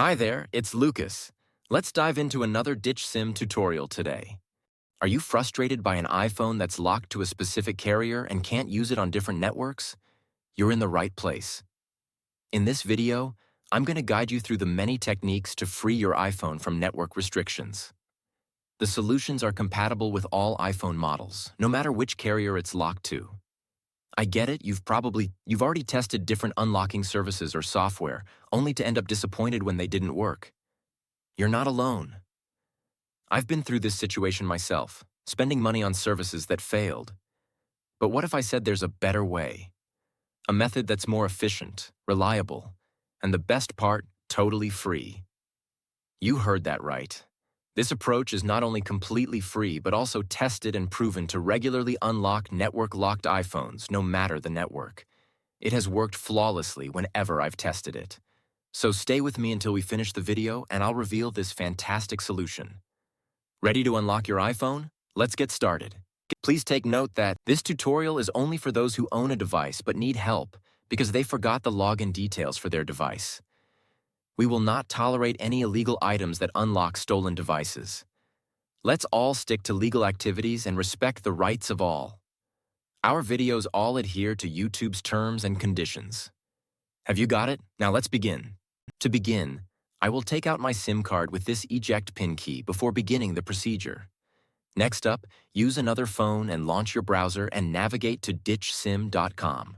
Hi there, it's Lucas. Let's dive into another Ditch SIM tutorial today. Are you frustrated by an iPhone that's locked to a specific carrier and can't use it on different networks? You're in the right place. In this video, I'm going to guide you through the many techniques to free your iPhone from network restrictions. The solutions are compatible with all iPhone models, no matter which carrier it's locked to. I get it, you've already tested different unlocking services or software, only to end up disappointed when they didn't work. You're not alone. I've been through this situation myself, spending money on services that failed. But what if I said there's a better way? A method that's more efficient, reliable, and the best part, totally free. You heard that right. This approach is not only completely free, but also tested and proven to regularly unlock network-locked iPhones, no matter the network. It has worked flawlessly whenever I've tested it. So stay with me until we finish the video and I'll reveal this fantastic solution. Ready to unlock your iPhone? Let's get started. Please take note that this tutorial is only for those who own a device but need help because they forgot the login details for their device. We will not tolerate any illegal items that unlock stolen devices. Let's all stick to legal activities and respect the rights of all. Our videos all adhere to YouTube's terms and conditions. Have you got it? Now let's begin. To begin, I will take out my SIM card with this eject pin key before beginning the procedure. Next up, use another phone and launch your browser and navigate to ditchsim.com.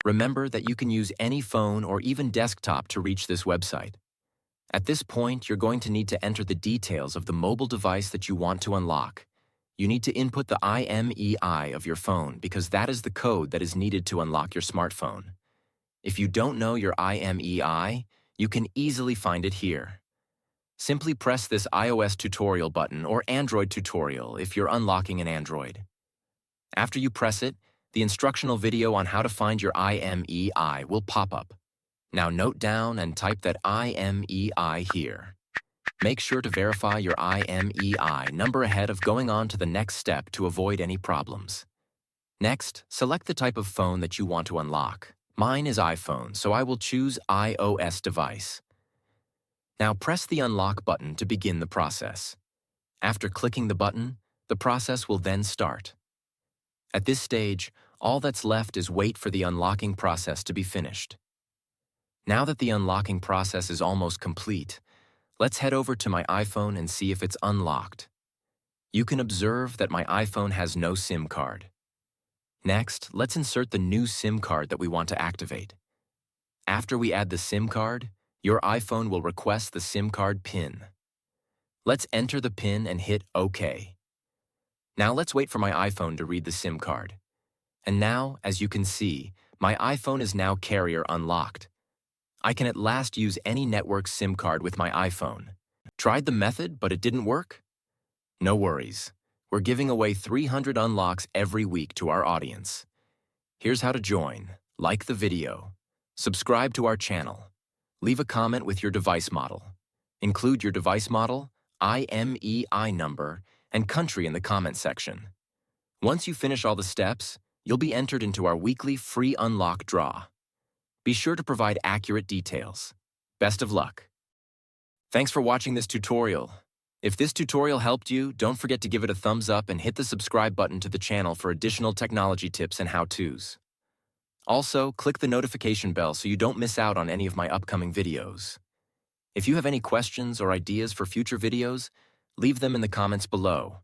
Remember that you can use any phone or even desktop to reach this website. At this point, you're going to need to enter the details of the mobile device that you want to unlock. You need to input the IMEI of your phone because that is the code that is needed to unlock your smartphone. If you don't know your IMEI, you can easily find it here. Simply press this iOS tutorial button or Android tutorial if you're unlocking an Android. After you press it, the instructional video on how to find your IMEI will pop up. Now note down and type that IMEI here. Make sure to verify your IMEI number ahead of going on to the next step to avoid any problems. Next, select the type of phone that you want to unlock. Mine is iPhone, so I will choose iOS device. Now press the unlock button to begin the process. After clicking the button, the process will then start. At this stage, all that's left is wait for the unlocking process to be finished. Now that the unlocking process is almost complete, let's head over to my iPhone and see if it's unlocked. You can observe that my iPhone has no SIM card. Next, let's insert the new SIM card that we want to activate. After we add the SIM card, your iPhone will request the SIM card PIN. Let's enter the PIN and hit OK. Now let's wait for my iPhone to read the SIM card. And now, as you can see, my iPhone is now carrier unlocked. I can at last use any network SIM card with my iPhone. Tried the method, but it didn't work? No worries. We're giving away 300 unlocks every week to our audience. Here's how to join. Like the video. Subscribe to our channel. Leave a comment with your device model. Include your device model, IMEI number, and country in the comment section. Once you finish all the steps, you'll be entered into our weekly free unlock draw. Be sure to provide accurate details. Best of luck. Thanks for watching this tutorial. If this tutorial helped you, don't forget to give it a thumbs up and hit the subscribe button to the channel for additional technology tips and how-tos. Also, click the notification bell so you don't miss out on any of my upcoming videos. If you have any questions or ideas for future videos, leave them in the comments below.